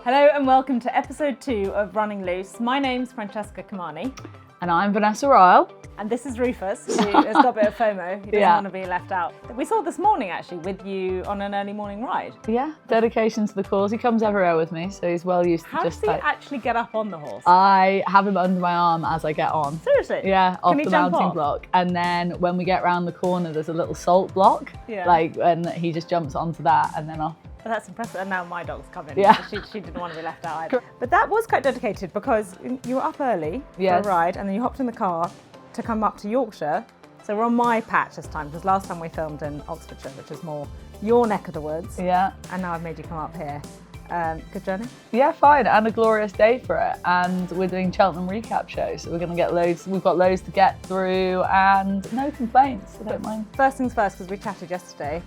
Hello and welcome to episode 2 of Running Loose. My name's Francesca Cumani. And I'm Vanessa Ryle. And this is Rufus, who has got a bit of FOMO. He doesn't want to be left out. We saw this morning, actually, with you on an early morning ride. Yeah, dedication to the cause. He comes everywhere with me, so he's well used to How just does he actually get up on the horse? I have him under my arm as I get on. Seriously? Yeah, off the mounting off? block. And then when we get round the corner, there's a little salt block. Yeah. And he just jumps onto that and then off. But that's impressive. And now my dog's coming. Yeah. She didn't want to be left out either. But that was quite dedicated because you were up early for a ride and then you hopped in the car to come up to Yorkshire. So we're on my patch this time because last time we filmed in Oxfordshire, which is more your neck of the woods. Yeah. And now I've made you come up here. Good journey? Yeah, fine. And a glorious day for it. And we're doing Cheltenham recap show. So we're going to get loads. We've got loads to get through and no complaints. I don't mind. First things first, because we chatted yesterday.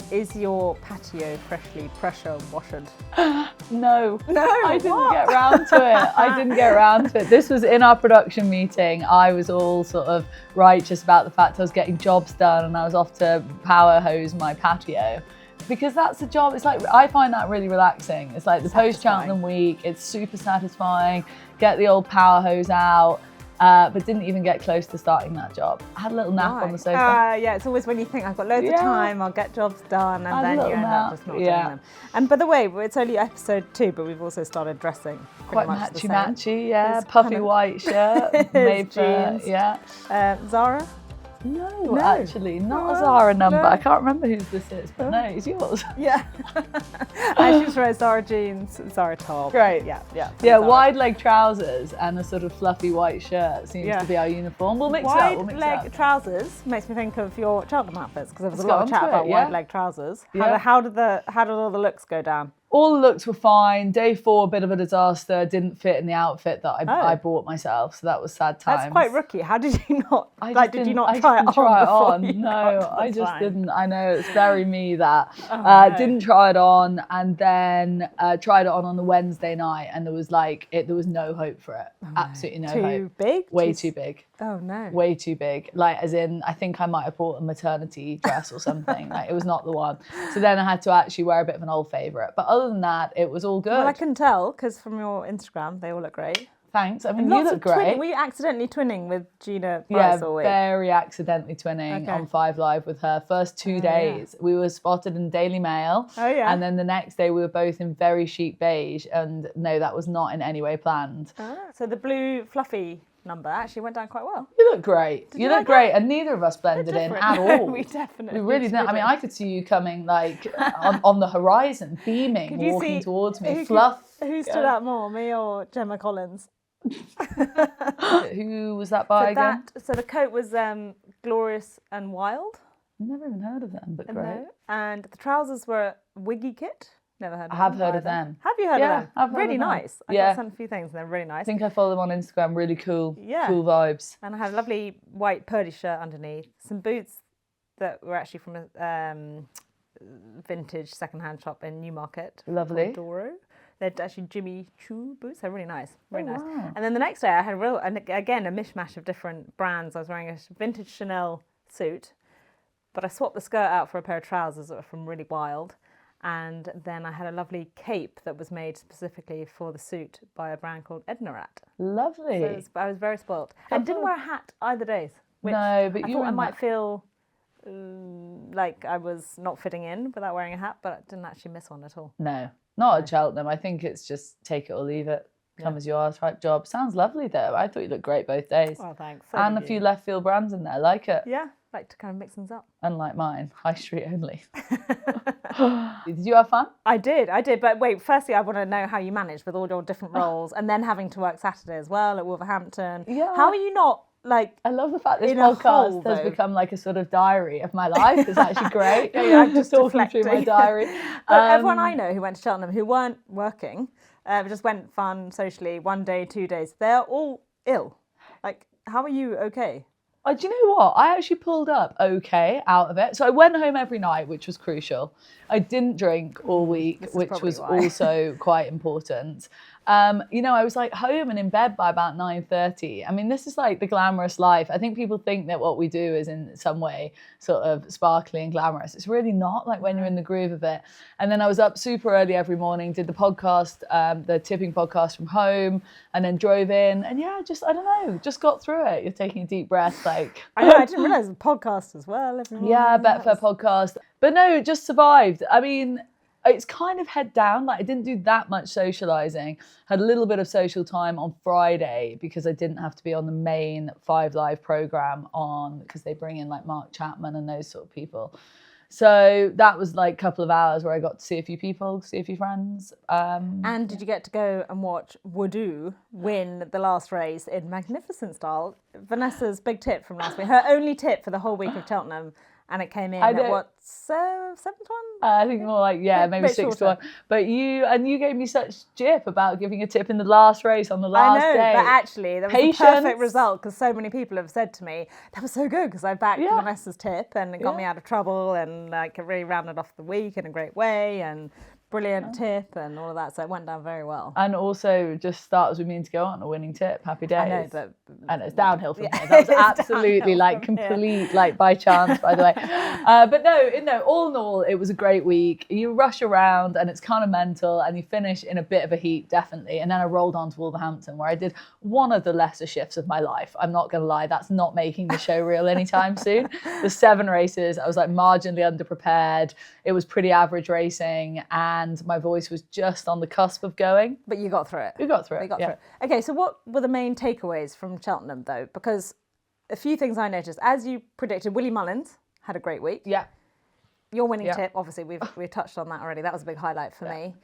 Is your patio freshly pressure washed? No, I didn't what? get round to it. I didn't get round to it. This was in our production meeting. I was all sort of righteous about the fact I was getting jobs done and I was off to power hose my patio. Because that's the job. It's like, I find that really relaxing. It's like the post-Cheltenham week. It's super satisfying. Get the old power hose out. But didn't even get close to starting that job. I had a little nap on the sofa. Yeah, it's always when you think I've got loads of time, I'll get jobs done, and then you end up just not doing them. And by the way, it's only episode 2, but we've also started dressing quite matchy, yeah. Puffy kind of white shirt, made jeans, Zara? No, actually, not a Zara number. I can't remember whose this is, but no, it's yours. Yeah. I just wear Zara jeans, Zara top. Great. Yeah, wide leg trousers and a sort of fluffy white shirt seems to be our uniform. We'll mix it up. Wide leg trousers makes me think of your Cheltenham outfits because there was a lot of chat about wide leg trousers. How did all the looks go down? All the looks were fine. Day 4, a bit of a disaster. Didn't fit in the outfit that I bought myself, so that was sad times. That's quite rookie. How did you not? Did you not try it on? No, I just didn't. I know it's very me that. Didn't try it on, and then tried it on the Wednesday night, and there was no hope for it. Absolutely no hope. Too big? Way too big. Oh no. Way too big. Like, as in, I think I might have bought a maternity dress or something. Like, it was not the one. So then I had to actually wear a bit of an old favourite. But other than that, it was all good. Well, I can tell because from your Instagram, they all look great. Thanks. I mean, you look great. Were you accidentally twinning with Gina Price all week? Very accidentally twinning on 5 Live with her. First 2 days, we were spotted in Daily Mail. Oh, yeah. And then the next day, we were both in very chic beige. And no, that was not in any way planned. So the blue fluffy number actually went down quite well. You look great. You look great. And neither of us blended in at all. We definitely. We really didn't. I mean, I could see you coming like on the horizon, beaming, walking towards me. Who stood out more, me or Gemma Collins? Who was that by again? So the coat was Glorious and Wild. Never even heard of them, but great. No. And the trousers were Wiggy Kit. Never heard of them. I have heard of them. Have you heard of them? I've heard really of them. nice. I got sent a few things and they're really nice. I think I follow them on Instagram. Really cool. Cool vibes. And I had a lovely white pearly shirt underneath. Some boots that were actually from a vintage second-hand shop in Newmarket. Lovely. Doro. They're actually Jimmy Choo boots. They're really nice. Really nice. Wow. And then the next day I had a mishmash of different brands. I was wearing a vintage Chanel suit, but I swapped the skirt out for a pair of trousers that were from Really Wild. And then I had a lovely cape that was made specifically for the suit by a brand called Ednarat. Lovely. So I was very spoilt. I didn't wear a hat either days. No, but I might feel like I was not fitting in without wearing a hat, but I didn't actually miss one at all. No, not at Cheltenham. I think it's just take it or leave it. Come as you are type job. Sounds lovely though. I thought you looked great both days. Well, thanks. And a few left field brands in there. Like it. Yeah, like to kind of mix things up. Unlike mine, high street only. Did you have fun? I did. But wait, firstly, I want to know how you managed with all your different roles and then having to work Saturday as well at Wolverhampton. Yeah. How are you not I love the fact this podcast has become like a sort of diary of my life. It's actually great. I'm just talking through my diary. But everyone I know who went to Cheltenham who weren't working, just went fun socially 1 day, 2 days, they're all ill. Like, how are you okay? Do you know what? I actually pulled up okay out of it. So I went home every night, which was crucial. I didn't drink all week, which was also quite important. I was like home and in bed by about 9:30. I mean, this is like the glamorous life. I think people think that what we do is in some way sort of sparkly and glamorous. It's really not, like when you're in the groove of it. And then I was up super early every morning, did the podcast, the tipping podcast from home, and then drove in. And yeah, I don't know, just got through it. You're taking a deep breath, like. I know, I didn't realise the podcast as well. Yeah, Betfair podcast. But no, just survived. I mean, it's kind of head down. Like I didn't do that much socializing. Had a little bit of social time on Friday because I didn't have to be on the main 5 Live program because they bring in like Mark Chapman and those sort of people. So that was like a couple of hours where I got to see a few people, see a few friends. And did you get to go and watch Woodoo win the last race in magnificent style? Vanessa's big tip from last week, her only tip for the whole week of Cheltenham. And it came in at what, 7-1? I think more like, maybe 6-1. But you gave me such jip about giving a tip in the last race on the last day. I know, but actually, that was a perfect result because so many people have said to me, that was so good because I backed Vanessa's tip and it got me out of trouble and like it really rounded off the week in a great way and brilliant tip and all of that. So it went down very well. And also just starts with meaning to go on a winning tip. Happy days. I know, but and it's downhill from here. That was absolutely like complete, like by chance, by the way. But no, all in all, it was a great week. You rush around and it's kind of mental and you finish in a bit of a heat, definitely. And then I rolled on to Wolverhampton where I did one of the lesser shifts of my life. I'm not going to lie, that's not making the show real anytime soon. The 7 races, I was like marginally underprepared. It was pretty average racing and my voice was just on the cusp of going. But you got through it. We got through it. Through it. Okay, so what were the main takeaways from Cheltenham though? Because a few things I noticed. As you predicted, Willie Mullins had a great week. Yeah. Your winning tip, obviously, we've touched on that already. That was a big highlight for me.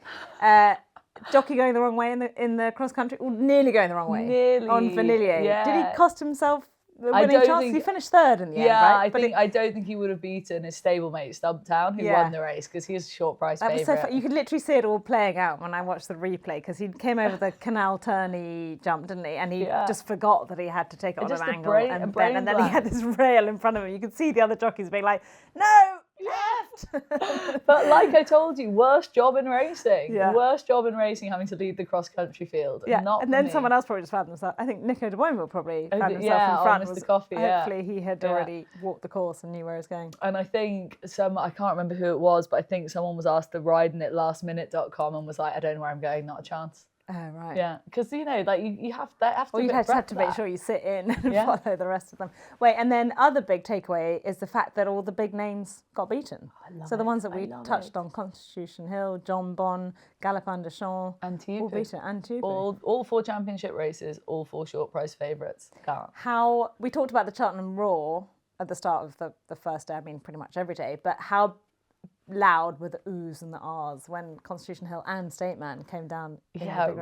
Jockey going the wrong way in the cross country, or nearly going the wrong way. Nearly. On Vanillier. Yeah. Did he cost himself the winning chance? He finished 3rd in the end, right? I don't think he would have beaten his stablemate Stumptown, who won the race, because he's a short price favourite. Was so you could literally see it all playing out when I watched the replay, because he came over the canal turney jump, didn't he? And he just forgot that he had to take it on an angle. And then he had this rail in front of him. You could see the other jockeys being like, no! Left. But like I told you, worst job in racing. Worst job in racing, having to lead the cross country field. And then someone else probably just found themselves. I think Nico de Boim will probably found himself in front. Mr. Coffee. Hopefully he had already walked the course and knew where he was going. And I think I can't remember who it was, but I think someone was asked to ridingit.lastminute.com and was like, I don't know where I'm going, not a chance. Oh, right. Yeah, because, you have to... Well, you just have to make sure you sit in and follow the rest of them. Wait, and then other big takeaway is the fact that all the big names got beaten. So the ones that we touched on, Constitution Hill, John Bon, Galopin de Champs, and Tupi. All beaten, and Tupi. All 4 championship races, all 4 short price favourites. We talked about the Cheltenham Roar at the start of the first day, I mean pretty much every day, but how loud with the oohs and the ahs when Constitution Hill and State Man came down.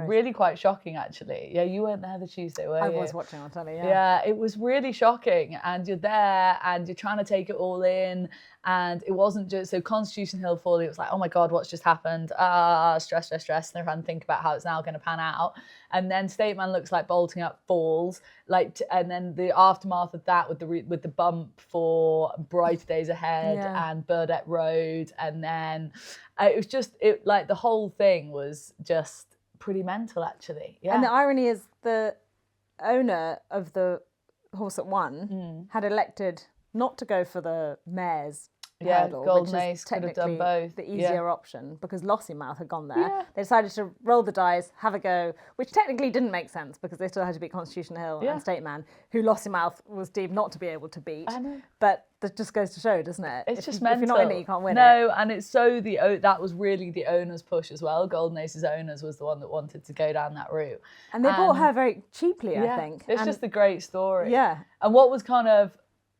Really quite shocking actually. Yeah, you weren't there the Tuesday, were you? I was watching on telly, Yeah, it was really shocking, and you're there and you're trying to take it all in, and it wasn't just so Constitution Hill falling. It was like, oh my God, what's just happened? Stress, and everyone to think about how it's now going to pan out. And then State Man looks like bolting up, falls, and then the aftermath of that with the bump for Brighter Days Ahead and Burdett Road, and then it was just the whole thing was just pretty mental actually. Yeah. And the irony is the owner of the horse that won had elected not to go for the mare's hurdle, Golden which Ace is could have technically done both. the easier option because Lossiemouth had gone there. They decided to roll the dice, have a go, which technically didn't make sense because they still had to beat Constitution Hill and State Man, who Lossiemouth was deemed not to be able to beat. I know. But that just goes to show, doesn't it? It's just mental. If you're not in it, you can't win it. No, and it's so that was really the owner's push as well. Golden Ace's owners was the one that wanted to go down that route. And they bought her very cheaply, I think. It's just a great story. Yeah. And what was kind of,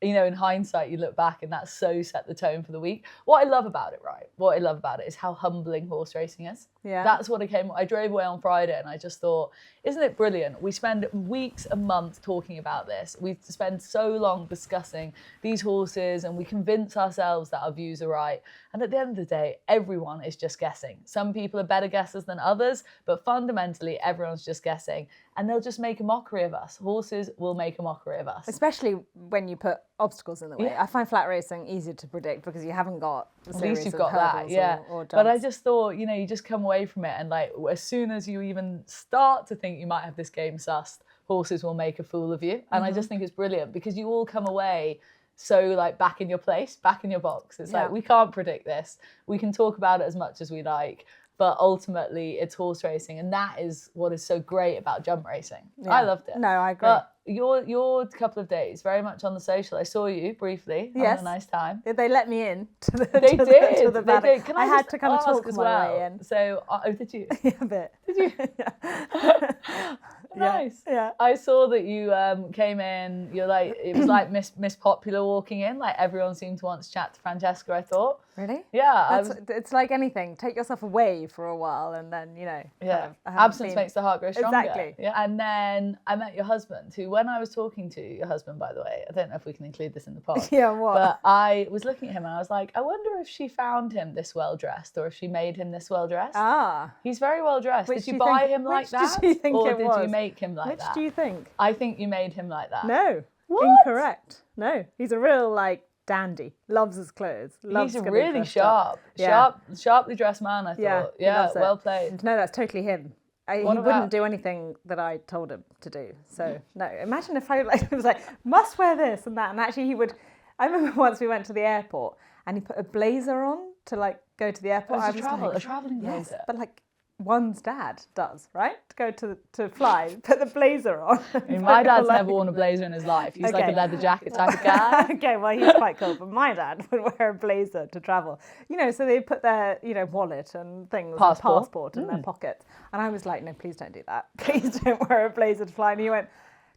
in hindsight, you look back and that so set the tone for the week. What I love about it is how humbling horse racing is. Yeah. That's what I drove away on Friday and I just thought, isn't it brilliant? We spend weeks and months talking about this. We spend so long discussing these horses and we convince ourselves that our views are right. And at the end of the day, everyone is just guessing. Some people are better guessers than others, but fundamentally, everyone's just guessing. And they'll just make a mockery of us. Horses will make a mockery of us. Especially when you put obstacles in the way. Yeah. I find flat racing easier to predict because you haven't got a At series least you've of got that, hurdles yeah. or But I jumps. just thought, you know, you just come away from it and like as soon as you even start to think you might have this game sussed, horses will make a fool of you. And I just think it's brilliant because you all come away so like back in your place, back in your box. It's like, we can't predict this. We can talk about it as much as we like, but ultimately it's horse racing. And that is what is so great about jump racing. Yeah. I loved it. No, I agree. But your couple of days, very much on the social. I saw you briefly. Yes. Having a nice time. They let me in to the They to did. The, to the They paddock. did. Can I I had just to kind of ask talk as my well? way in. So, oh, did you? Yeah, a bit. Did you? Yeah. Nice. Yeah. I saw that you came in. You're like, it was like Miss Popular walking in. Like everyone seemed to want to chat to Francesca. I thought. Really? Yeah. It's like anything. Take yourself away for a while, and then Yeah. kind of Absence makes the heart grow stronger. Exactly. Yeah. And then I met your husband, who, when I was talking to your husband, by the way, I don't know if we can include this in the pod. Yeah, what? But I was looking at him and I was like, I wonder if she found him this well dressed or if she made him this well dressed. Ah. He's very well dressed. Which Did do you you buy think- him like which did that? you think or it did you was? make him like Which that? do you think? I think you made him like that. No. What? Incorrect. No. He's a real like dandy. Loves his clothes. Loves He's a getting really dressed up. sharply dressed man, I thought. he Yeah, loves it. well played. No, that's totally him. He What about- wouldn't do anything that I told him to do. So no, imagine if I like, was like, must wear this and that, and actually he would. I remember once we went to the airport and he put a blazer on to like go to the airport. Oh, I to was travel, like, a travelling yes, blazer. but like one's dad does, right? To go to fly, put the blazer on. I mean, my dad's never worn a blazer in his life. He's like a Okay. leather jacket type of guy. Okay, well, he's quite cool, but my dad would wear a blazer to travel. You know, so they put their, wallet and things, Passport. in their pockets. And I was like, no, please don't do that. Please don't wear a blazer to fly. And he went,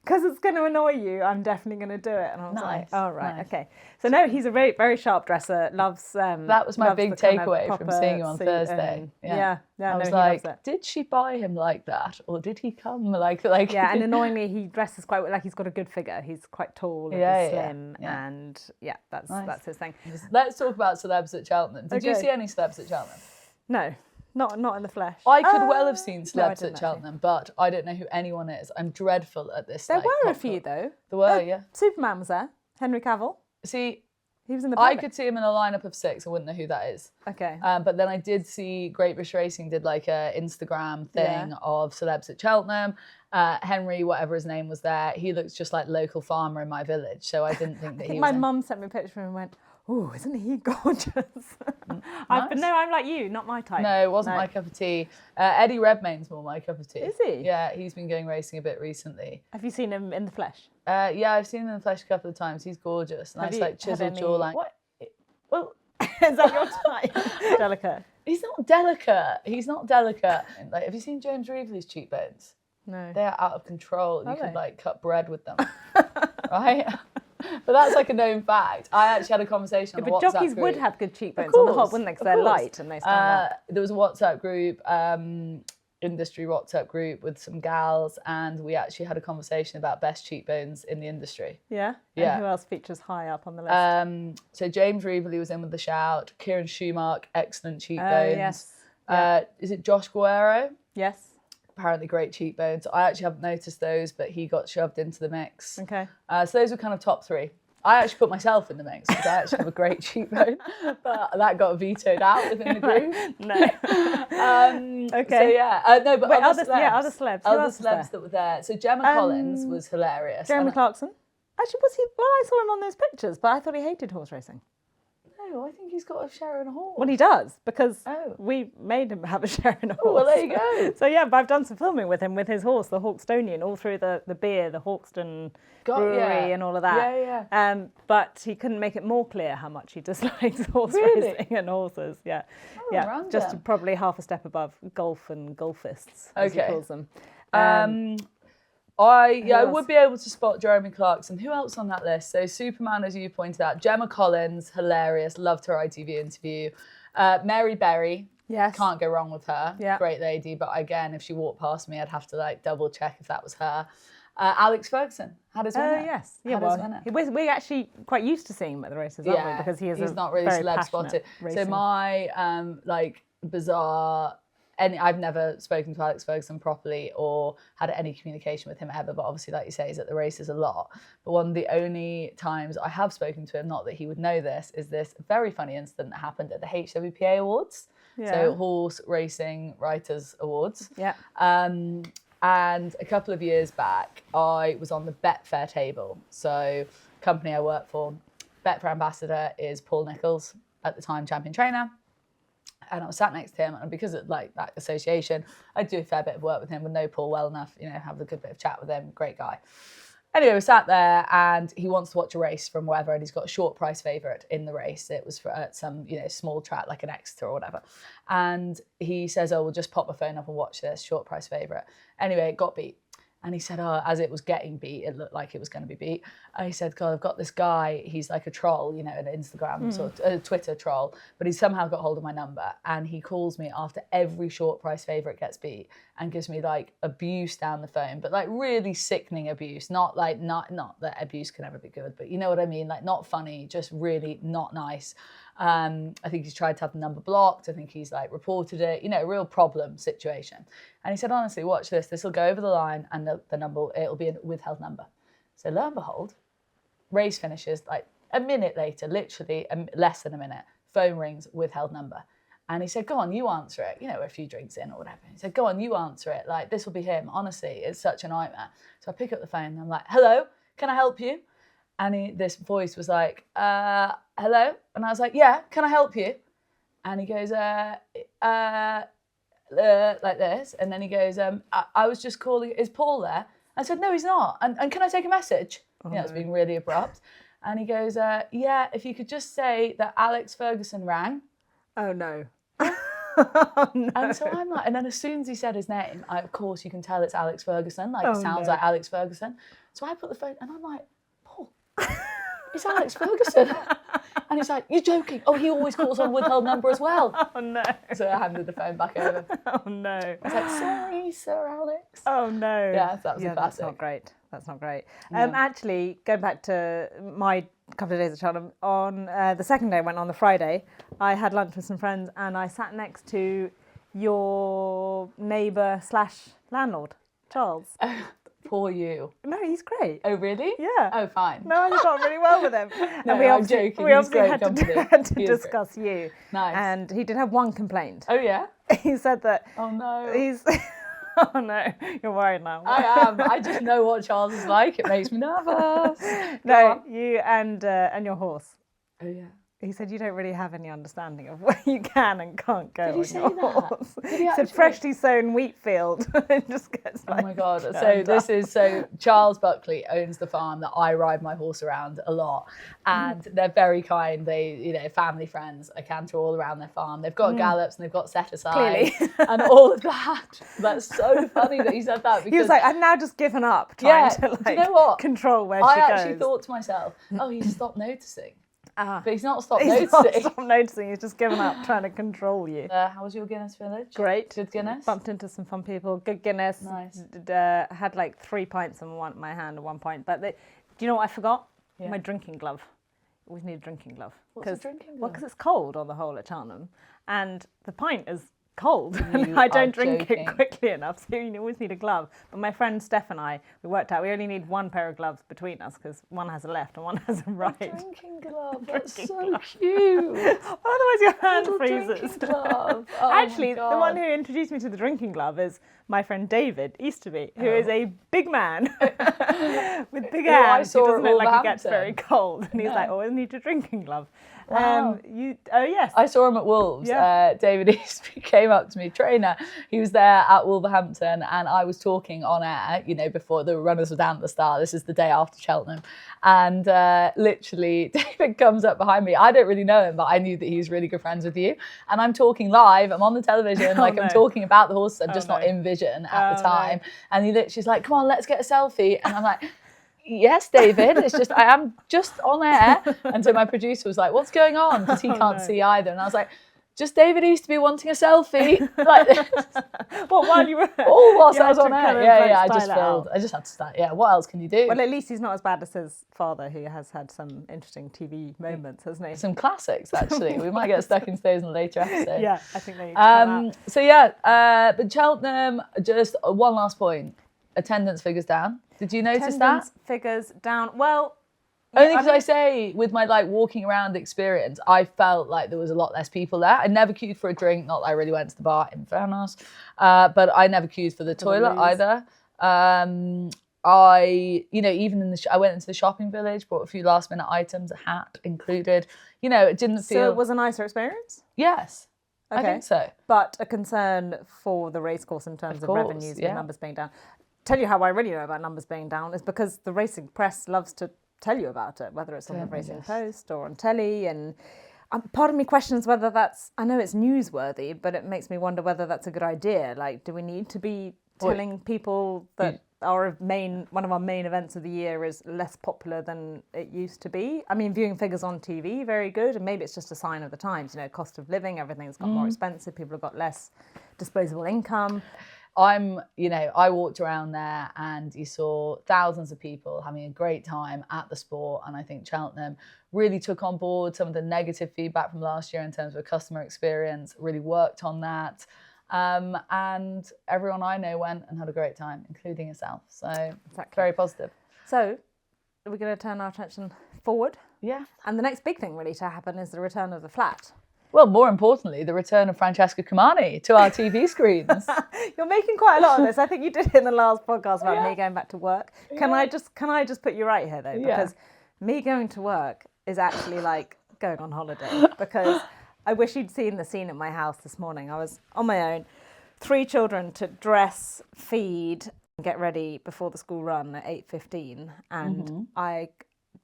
because it's going to annoy you, I'm definitely going to do it. And I was like, oh, right, nice. okay. So no, he's a very, very sharp dresser, loves... That was my loves big the kind of takeaway from proper seeing you on suit Thursday. and- Yeah. yeah, I no, was he like, loves it. did she buy him like that? Or did he come like Yeah, and annoyingly, he dresses quite like he's got a good figure. He's quite tall and Yeah, he's yeah, slim, yeah. and yeah, that's his thing. Let's talk about celebs at Cheltenham. Did you Okay. see any celebs at Cheltenham? No, not in the flesh. I could well have seen no, I celebs at didn't Cheltenham, but I don't know who anyone is. I'm dreadful at this. There like, were a pop few culture. though. There were, yeah. Superman was there. Henry Cavill. See, He was in the I pilot. could see him in a lineup of 6. I wouldn't know who that is. Okay. But then I did see Great British Racing did like a Instagram thing of celebs at Cheltenham. Henry, whatever his name was there, he looks just like local farmer in my village. So I didn't think that I he think was my in. mum sent me a picture and went, "Oh, isn't he gorgeous?" But nice. no, I'm like you, not my type. No, it wasn't my cup of tea. Eddie Redmayne's more my cup of tea. Is he? Yeah, he's been going racing a bit recently. Have you seen him in the flesh? Yeah, I've seen him in the flesh a couple of times. He's gorgeous. Nice, you like had chiseled any- jawline. What? Well, Is that your type? Delicate. he's not delicate. He's not delicate. Like, have you seen James Reevely's cheekbones? No. They are out of control. You Are could they? like cut bread with them, right? But that's like a known fact. I actually had a conversation on a But WhatsApp jockeys group. would have good cheekbones Of on the course, hop, wouldn't they? Because of they're course. light and they stand up. There was a WhatsApp group, industry WhatsApp group with some gals, and we actually had a conversation about best cheekbones in the industry. Yeah? Yeah. And who else features high up on the list? So James Reevely was in with the shout. Kieran Schumacher, excellent cheekbones. Yes. Is it Josh Guerrero? Yes. Apparently great cheekbones. I actually haven't noticed those, but he got shoved into the mix. Okay. So those were kind of top 3. I actually put myself in the mix because I actually have a great cheekbone, but that got vetoed out within the group. No. Okay. Okay. So yeah, no, but Wait, other other- celebs, yeah, other celebs. Who other else was celebs there? that were there. So Gemma Collins was hilarious. Jeremy And- Clarkson. Actually, was he? Well, I saw him on those pictures, but I thought he hated horse racing. No, I think he's got a share in a horse. Well, he does because Oh. we made him have a share in a horse. Oh, well, there you go. So yeah, but I've done some filming with him with his horse, the Hawkstonian, all through the beer, the Hawkston brewery, yeah. and all of that. Yeah, But he couldn't make it more clear how much he dislikes horse Really? racing and horses. Yeah, Oh, yeah, random. just probably half a step above golf and golfists, as he Okay. calls them. I else? would be able to spot Jeremy Clarkson. Who else on that list? So Superman, as you pointed out, Gemma Collins, hilarious, loved her ITV interview. Mary Berry, Yes. can't go wrong with her. Yeah. Great lady, but again, if she walked past me, I'd have to like double check if that was her. Alex Ferguson had his winner. Yes. Yeah, Had his well, winner. we're actually quite used to seeing him at the races, aren't we? Because he is he's a not really very celeb passionate spotted. So racing. my like bizarre I've never spoken to Alex Ferguson properly or had any communication with him ever, but obviously, like you say, he's at the races a lot. But one of the only times I have spoken to him, not that he would know this, is this very funny incident that happened at the HWPA Awards. Yeah. So Horse Racing Writers Awards. Yeah. And a couple of years back, I was on the Betfair table. So company I work for, Betfair ambassador is Paul Nicholls, at the time champion trainer. And I was sat next to him, and because of like that association, I do a fair bit of work with him, would know Paul well enough, have a good bit of chat with him, great guy. Anyway, we sat there, and he wants to watch a race from wherever, and he's got a short price favourite in the race. It was at some, small track like an Exeter or whatever. And he says, oh, we'll just pop my phone up and watch this short price favourite. Anyway, it got beat. And he said, oh, as it was getting beat, it looked like it was going to be beat. And he said, God, I've got this guy, he's like a troll, an Instagram, sort of a Twitter troll, but he's somehow got hold of my number. And he calls me after every short price favourite gets beat and gives me like abuse down the phone, but like really sickening abuse. Not that abuse can ever be good, but you know what I mean? Like not funny, just really not nice. I think he's tried to have the number blocked. I think he's like reported it, a real problem situation. And he said, honestly, watch this. This will go over the line and the number, it'll be a withheld number. So lo and behold, race finishes like a minute later, literally less than a minute, phone rings, withheld number. And he said, go on, you answer it. We're a few drinks in or whatever. He said, go on, you answer it. Like, this will be him. Honestly, it's such a nightmare. So I pick up the phone and I'm like, hello, can I help you? And this voice was like, hello? And I was like, yeah, can I help you? And he goes, like this. And then he goes, I was just calling, is Paul there? I said, no, he's not. And can I take a message? It's been really abrupt. And he goes, yeah, if you could just say that Alex Ferguson rang. Oh, no. Oh, no. And so I'm like, and then as soon as he said his name, of course you can tell it's Alex Ferguson, like it sounds like Alex Ferguson. So I put the phone and I'm like, Paul, it's Alex Ferguson. And he's like, you're joking. Oh, he always calls on withheld number as well. Oh, no. So I handed the phone back over. Oh, no. I was like, sorry, Sir Alex. Oh, no. Yeah, that was a classic. That's not great. That's not great. No. Actually, going back to my couple of days at Cheltenham, on the second day, I went on the Friday, I had lunch with some friends and I sat next to your neighbour / landlord, Charles. Poor you. No, he's great. Oh, really? Yeah. Oh, fine. No, I got really well with him. No, and we I'm joking. We He's obviously great had company. had to discuss you. Nice. And he did have one complaint. Oh, yeah? He said that... Oh, no. Oh, no. You're worried now. I am. I just know what Charles is like. It makes me nervous. No, you and your horse. Oh, yeah. He said you don't really have any understanding of where you can and can't go on your horse. Did he It's a freshly sown wheat field. It just gets Oh my God. So Charles Buckley owns the farm that I ride my horse around a lot. And they're very kind. They, family friends. I canter all around their farm. They've got gallops and they've got set aside and all of that. That's so funny that he said that. Because he was like, I've now just given up trying to do you know what? Control where she goes. I actually thought to myself, oh, he's stopped noticing. But he's not stopped noticing. He's not stopped noticing. He's just given up trying to control you. How was your Guinness village? Great. Good Guinness? Bumped into some fun people. Good Guinness. Nice. Had like 3 pints in my hand at one point. But do you know what I forgot? Yeah. My drinking glove. Always need a drinking glove. What's a drinking glove? Well, because it's cold on the whole at Cheltenham. And the pint is cold and I don't drink it quickly enough, so you always need a glove. But my friend Steph and I, we worked out we only need one pair of gloves between us because one has a left and one has a right. A drinking glove, that's so cute. Well, otherwise your hand freezes. Drinking glove. Oh Actually, the one who introduced me to the drinking glove is my friend David Easterby, who is a big man with big hands. He doesn't look like he gets very cold. And he's like, oh, I need a drinking glove. Wow. Yes. I saw him at Wolves. Yeah. David Eastby came up to me, trainer. He was there at Wolverhampton and I was talking on air, before the runners were down at the start. This is the day after Cheltenham. And literally David comes up behind me. I don't really know him, but I knew that he was really good friends with you. And I'm talking live. I'm on the television. I'm talking about the horse. I'm just not in vision at the time. No. And he literally's like, come on, let's get a selfie. And I'm like... Yes, David, it's just, I am just on air. And so my producer was like, what's going on? Because he can't see either. And I was like, just David used to be wanting a selfie. Like, well, while you were... whilst I was on air. Yeah, I just filmed. I just had to start. Yeah, what else can you do? Well, at least he's not as bad as his father, who has had some interesting TV moments, hasn't he? Some classics, actually. We might get stuck into those in a later episode. Yeah, I think they need to come out. So yeah, but Cheltenham, just one last point. Attendance figures down. Did you notice Attendance that? figures down. Well... Only because I say, with my like walking around experience, I felt like there was a lot less people there. I never queued for a drink, not that I really went to the bar, in fairness, but I never queued for the toilet either. Even I went into the shopping village, bought a few last minute items, a hat included. You know, it didn't feel... So it was a nicer experience? Yes, okay. I think so. But a concern for the racecourse in terms of revenues, with numbers being down. Tell you how I really know about numbers being down is because the racing press loves to tell you about it, whether it's on the Racing Post or on telly, and part of me questions whether that's, I know it's newsworthy, but it makes me wonder whether that's a good idea. Like, do we need to be telling people that one of our main events of the year is less popular than it used to be? I mean, viewing figures on TV, very good, and maybe it's just a sign of the times, you know, cost of living, everything's got more expensive, people have got less disposable income. I walked around there and you saw thousands of people having a great time at the sport. And I think Cheltenham really took on board some of the negative feedback from last year in terms of customer experience, really worked on that. And everyone I know went and had a great time, including yourself. So very positive. So we're going to turn our attention forward. Yeah. And the next big thing really to happen is the return of the flat. Well, more importantly, the return of Francesca Cumani to our TV screens. You're making quite a lot of this. I think you did it in the last podcast about me going back to work. Can I just put you right here though? Because me going to work is actually like going on holiday. Because I wish you'd seen the scene at my house this morning. I was on my own, 3 children to dress, feed, and get ready before the school run at 8:15, and I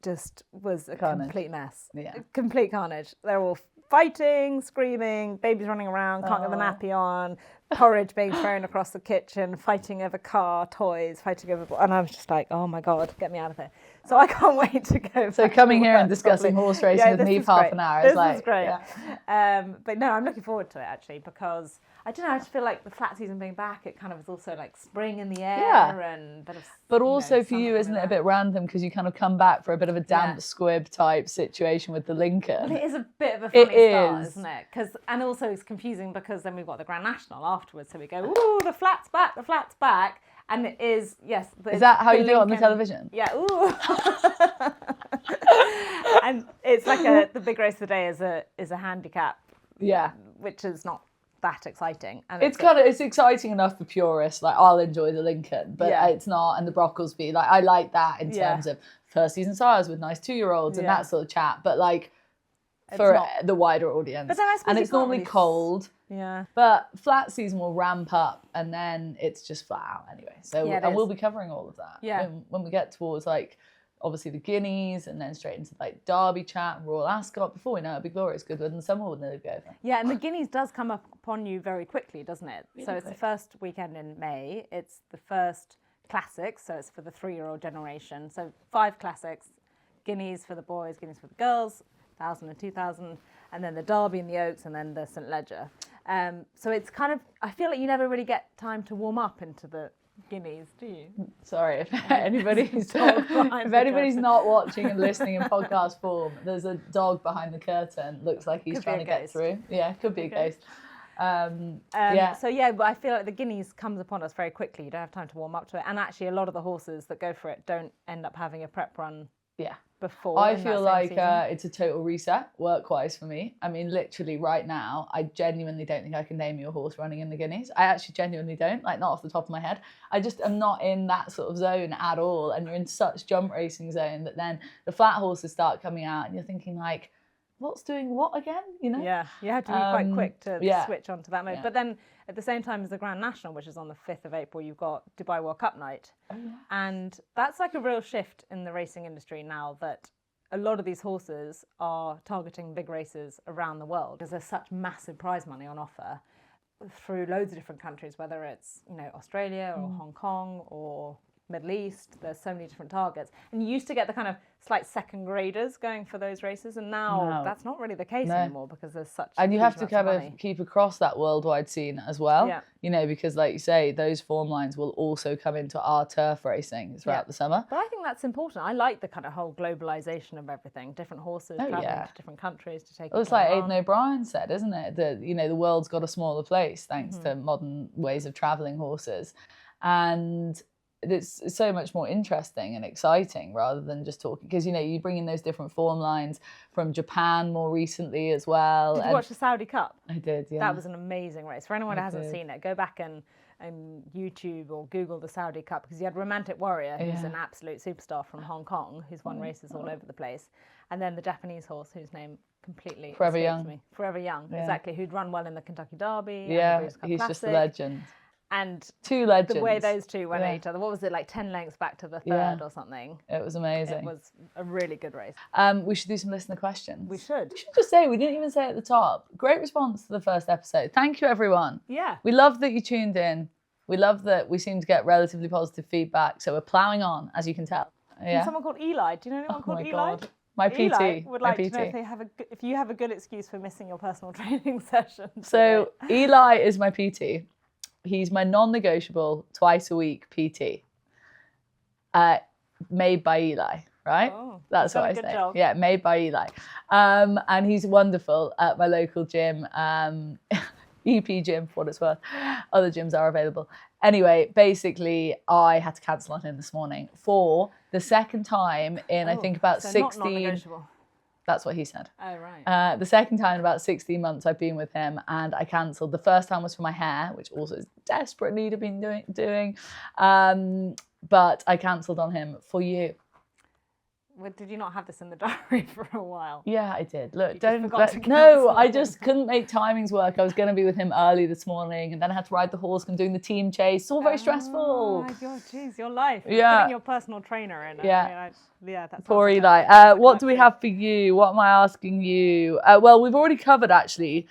just was a complete mess. Yeah, complete carnage. They're all fighting, screaming, babies running around, can't get the nappy on, porridge being thrown across the kitchen, fighting over car, toys, fighting over... And I was just like, oh my God, get me out of here. So I can't wait to go. So coming here and discussing horse racing with me for half an hour is like... This is great. Yeah. But no, I'm looking forward to it actually, because I don't know, I just feel like the flat season being back, it kind of is also like spring in the air and bit of... But also for you, isn't it a bit random because you kind of come back for a bit of a damp squib type situation with the Lincoln? Well, it is a bit of a funny start, isn't it? And also it's confusing because then we've got the Grand National afterwards, so we go, ooh, the flat's back. And it is, yes. Is that how you do it on the television? Yeah, ooh. And it's like the big race of the day is a handicap. Yeah. Which is not that exciting. And it's exciting enough for purists. Like, I'll enjoy the Lincoln, but it's not. And the Brocklesby, like, I like that in terms of first season sires with nice 2-year-olds and that sort of chat. But like, for the wider audience. But then I suppose it's normally cold. Yeah. But flat season will ramp up and then it's just flat out anyway. So and we'll be covering all of that. Yeah. When we get towards like obviously the Guineas and then straight into like Derby chat and Royal Ascot, before we know it'll be glorious good and the summer will nearly be over. Yeah, and the Guineas does come up upon you very quickly, doesn't it? Really so it's the first weekend in May. It's the first classics, so it's for the 3-year-old generation. So 5 classics, Guineas for the boys, Guineas for the girls, 1,000 and 2,000, and then the Derby and the Oaks, and then the St Leger. So it's kind of, I feel like you never really get time to warm up into the Guineas, do you? Sorry, if anybody's not watching and listening in podcast form, there's a dog behind the curtain. Looks like he's trying to get through. Yeah, could be a ghost. So yeah, but I feel like the Guineas comes upon us very quickly. You don't have time to warm up to it, and actually a lot of the horses that go for it don't end up having a prep run. Yeah. Before I feel like it's a total reset work-wise for me. I mean, literally right now, I genuinely don't think I can name you a horse running in the Guineas. I actually genuinely don't, like not off the top of my head. I just am not in that sort of zone at all. And you're in such jump racing zone that then the flat horses start coming out and you're thinking like, what's doing what again? You know? Yeah, you have to be quite quick to switch onto that mode. Yeah. But then at the same time as the Grand National, which is on the 5th of April, you've got Dubai World Cup night. Oh, yeah. And that's like a real shift in the racing industry now that a lot of these horses are targeting big races around the world because there's such massive prize money on offer through loads of different countries, whether it's, you know, Australia or Hong Kong or Middle East. There's so many different targets. And you used to get the kind of slight second graders going for those races, and now that's not really the case anymore because there's such. And you have to kind of of keep across that worldwide scene as well. Yeah. You know, because like you say, those form lines will also come into our turf racing throughout the summer. But I think that's important. I like the kind of whole globalization of everything. Different horses traveling to different countries to take. Well, it's like Aidan O'Brien said, isn't it? That, you know, the world's got a smaller place thanks to modern ways of traveling horses, and it's so much more interesting and exciting rather than just talking, because, you know, you bring in those different form lines from Japan more recently as well. Did you watch the Saudi Cup? I did, yeah. That was an amazing race. For anyone who hasn't seen it, go back and YouTube or Google the Saudi Cup, because you had Romantic Warrior, who's an absolute superstar from Hong Kong, who's won races all over the place, and then the Japanese horse whose name completely Forever escapes Young. me. Forever Young, exactly, who'd run well in the Kentucky Derby. Yeah, and the Breeders' Cup he's Classic. just a legend. And two legends. The way those two went at each other, what was it, like 10 lengths back to the third or something? It was amazing. It was a really good race. We should do some listener questions. We should. We should just say, we didn't even say at the top, great response to the first episode. Thank you, everyone. Yeah. We love that you tuned in. We love that we seem to get relatively positive feedback. So we're ploughing on, as you can tell. Yeah. And someone called Eli. Do you know anyone called Eli? God. My PT. Eli would like my to know if you have a good excuse for missing your personal training session. So Eli is my PT. He's my non-negotiable twice a week PT. Made by Eli, right? Oh, that's what I say. Job. Yeah, made by Eli. And he's wonderful at my local gym, EP gym, for what it's worth. Other gyms are available. Anyway, basically, I had to cancel on him this morning for the second time in, I think, about 16... Not non-negotiable. That's what he said. Oh, right. The second time in about 16 months I've been with him, and I cancelled. The first time was for my hair, which also is desperate need of being doing. But I cancelled on him for you. Well, did you not have this in the diary for a while? Yeah, I did. Look, no, I just couldn't make timings work. I was going to be with him early this morning, and then I had to ride the horse and doing the team chase. It's all very stressful. Jeez, your life. Yeah. Putting your personal trainer in. Yeah. That's poor Eli. What do we have for you? What am I asking you? Well, we've already covered, actually.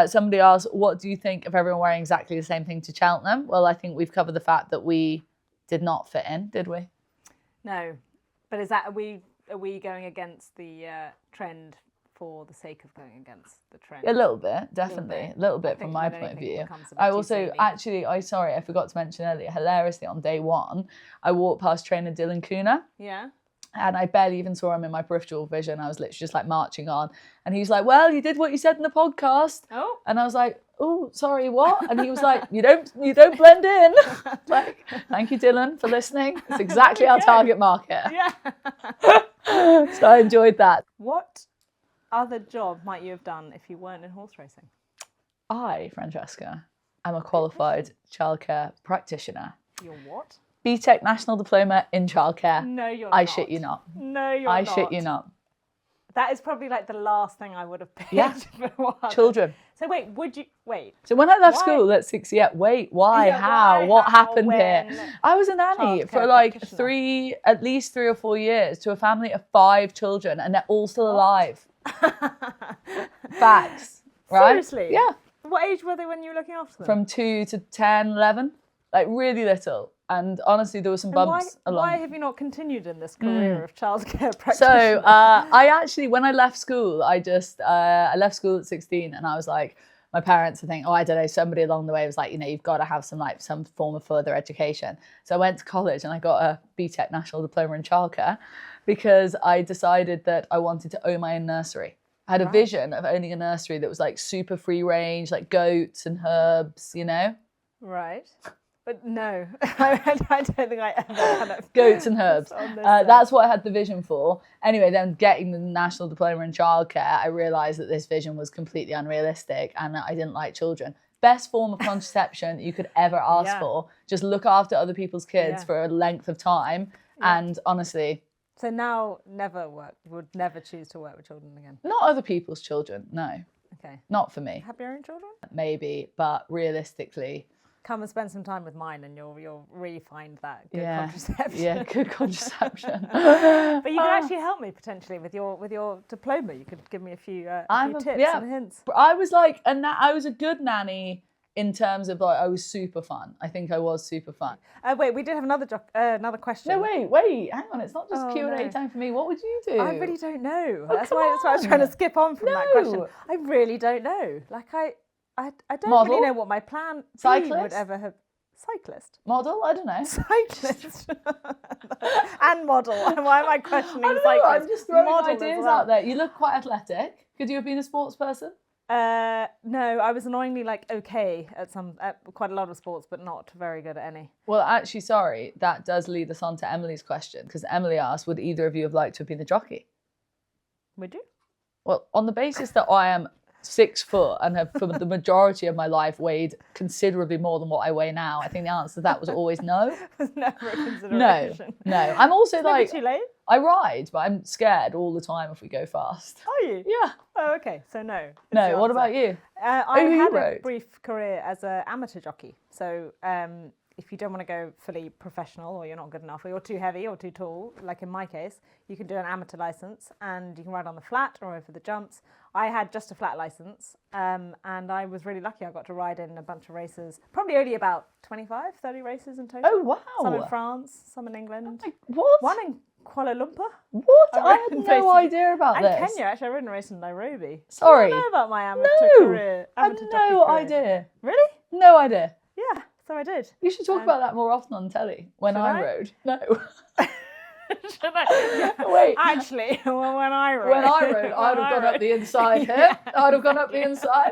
Somebody asked, what do you think of everyone wearing exactly the same thing to Cheltenham? Well, I think we've covered the fact that we did not fit in, did we? No. But is that, are we going against the trend for the sake of going against the trend? A little bit, definitely. A little bit from my point of view. I also, actually, sorry, I forgot to mention earlier, hilariously on day one, I walked past trainer Dylan Cooner. Yeah. And I barely even saw him in my peripheral vision. I was literally just like marching on. And he was like, well, you did what you said in the podcast. Oh. And I was like, oh, sorry, what? And he was like, you don't blend in. Like, thank you, Dylan, for listening. It's exactly our target market. Yeah. So I enjoyed that. What other job might you have done if you weren't in horse racing? I, Francesca, am a qualified childcare practitioner. You're what? BTEC National Diploma in Childcare. No, you're not. I shit you not. No, you're not. I shit you not. That is probably like the last thing I would have picked. Yeah. Children. So wait. So when I left school at 68, why, how, what happened here? I was a nanny for like at least 3 or 4 years to a family of 5 children, and they're all still alive. Facts. Right? Seriously? Yeah. What age were they when you were looking after them? From 2 to 10, 11. Like really little. And honestly, there were some bumps along. Why have you not continued in this career of childcare practitioner? So I actually, when I left school, I left school at 16, and I was like, my parents were thinking, I don't know, somebody along the way was like, you've got to have some form of further education. So I went to college and I got a BTEC National Diploma in Childcare because I decided that I wanted to own my own nursery. I had a vision of owning a nursery that was like super free range, like goats and herbs, Right. But no, I don't think I ever had it. Goats and herbs. That's what I had the vision for. Anyway, then getting the National Diploma in Childcare, I realised that this vision was completely unrealistic and I didn't like children. Best form of contraception that you could ever ask for. Just look after other people's kids for a length of time. Yeah. And honestly... So now would never choose to work with children again? Not other people's children, no. Okay. Not for me. Have your own children? Maybe, but realistically... Come and spend some time with mine and you'll really find that good contraception. Yeah, good contraception. But you could actually help me potentially with your diploma. You could give me a few tips and hints. I was like, I was a good nanny in terms of like, I was super fun. I think I was super fun. Wait, we did have another question. No, wait, hang on. It's not just Q&A no. time for me. What would you do? I really don't know. Oh, that's why I was trying to skip on from that question. I really don't know. Like I don't really know what my plan B would ever have. Cyclist. Model? I don't know. Cyclist. And model. Why am I questioning I don't cyclist? know, I'm just throwing model ideas out there. You look quite athletic. Could you have been a sports person? No, I was annoyingly like okay at quite a lot of sports, but not very good at any. Well, actually, sorry, that does lead us on to Emily's question, because Emily asked, would either of you have liked to have been a jockey? Would you? Well, on the basis that I am 6 foot and have for the majority of my life weighed considerably more than what I weigh now, I think the answer to that was always no. It was never a consideration. No. I'm also it's like, never too late. I ride, but I'm scared all the time if we go fast. Are you? Yeah. Oh, okay. So no. No. What about you? I had a brief career as an amateur jockey. So if you don't want to go fully professional, or you're not good enough, or you're too heavy or too tall, like in my case, you can do an amateur license and you can ride on the flat or over the jumps. I had just a flat license, and I was really lucky. I got to ride in a bunch of races, probably only about 25, 30 races in total. Oh, wow. Some in France, some in England. What? One in Kuala Lumpur. What? I had no idea about this. And Kenya, actually, I rode in a race in Nairobi. Sorry. I don't know about my amateur career. I had no idea. Really? No idea. Yeah, so I did. You should talk about that more often on telly. When I rode. No. Should I? Yeah. Wait. Actually, when I rode. I'd have gone up the inside here. I'd have gone up the inside.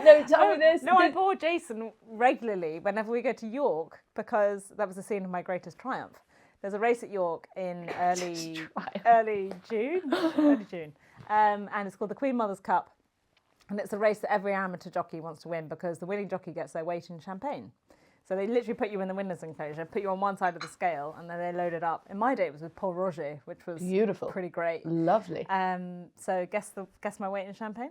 No, tell me this. No, I bore Jason regularly whenever we go to York, because that was the scene of my greatest triumph. There's a race at York in early June, and it's called the Queen Mother's Cup, and it's a race that every amateur jockey wants to win because the winning jockey gets their weight in champagne. So they literally put you in the winner's enclosure, put you on one side of the scale, and then they load it up. In my day, it was with Paul Roger, which was beautiful, pretty great, lovely. So guess my weight in champagne.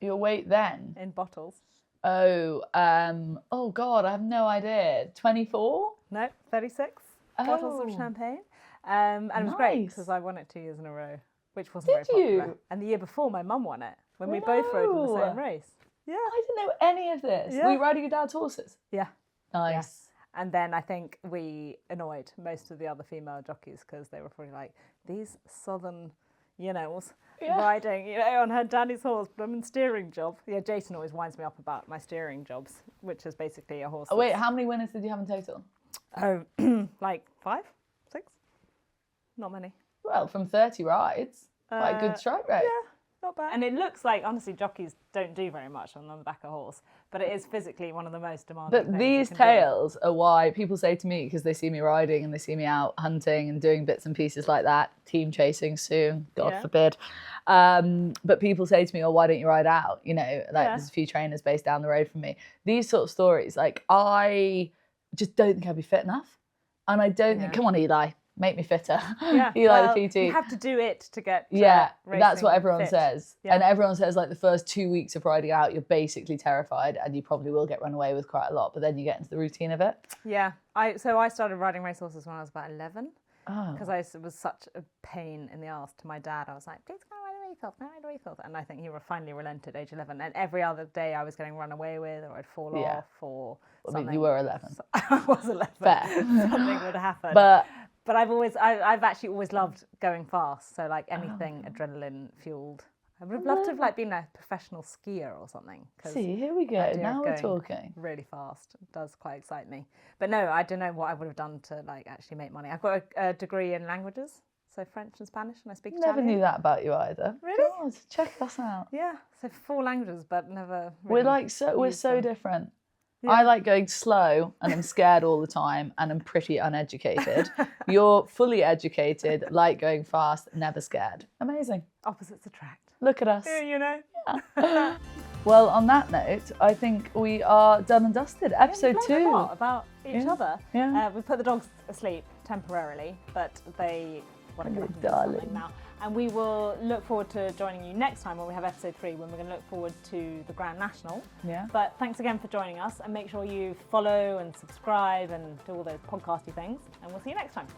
Your weight then? In bottles. Oh God, I have no idea. 24? No, 36 bottles of champagne. And it was great because I won it 2 years in a row, which wasn't very popular. You? And the year before, my mum won it when we both rode in the same race. Yeah. I didn't know any of this. Yeah. Were you riding your dad's horses? Yeah. Nice. Yeah. And then I think we annoyed most of the other female jockeys because they were probably like, these southern, riding, on her daddy's horse, but I'm in steering job. Yeah, Jason always winds me up about my steering jobs, which is basically a horse. Oh, wait, how many winners did you have in total? Oh, like 5, 6? Not many. Well, from 30 rides, quite a good strike rate. Yeah. Not bad. And it looks like, honestly, jockeys don't do very much on the back of a horse, but it is physically one of the most demanding things. But these tales are why people say to me, because they see me riding and they see me out hunting and doing bits and pieces like that, team chasing soon, God forbid. But people say to me, oh, why don't you ride out? There's a few trainers based down the road from me. These sort of stories, like, I just don't think I'd be fit enough. And I don't think, come on, Eli. Make me fitter. Yeah, Eli the PT. You have to do it to get that's what everyone fit. says. Yeah. And everyone says like the first 2 weeks of riding out, you're basically terrified and you probably will get run away with quite a lot, but then you get into the routine of it. Yeah. I started riding racehorses when I was about 11 because it was such a pain in the arse to my dad. I was like, please can I ride a racehorse? And I think he finally relented at age 11. And every other day I was getting run away with or I'd fall off or something. I mean, you were 11. So, I was 11. Fair. Something would happen. But I've actually always loved going fast. So like anything adrenaline fueled. I would have loved to have been a professional skier or something. See, here we go. Now we're talking. Really fast. It does quite excite me. But no, I don't know what I would have done to actually make money. I've got a degree in languages, so French and Spanish, and I speak Italian. Never knew that about you either. Really? God, check us out. Yeah, so 4 languages, but never. Really we're so different. Yeah. I like going slow and I'm scared all the time and I'm pretty uneducated. You're fully educated, like going fast, never scared. Amazing. Opposites attract. Look at us. Yeah, Yeah. Well, on that note, I think we are done and dusted. Episode 2. A lot about each other. Yeah. We've put the dogs asleep temporarily, but they want to go back darling. To something now. And we will look forward to joining you next time when we have episode 3, when we're going to look forward to the Grand National. Yeah. But thanks again for joining us, and make sure you follow and subscribe and do all those podcasty things, and we'll see you next time.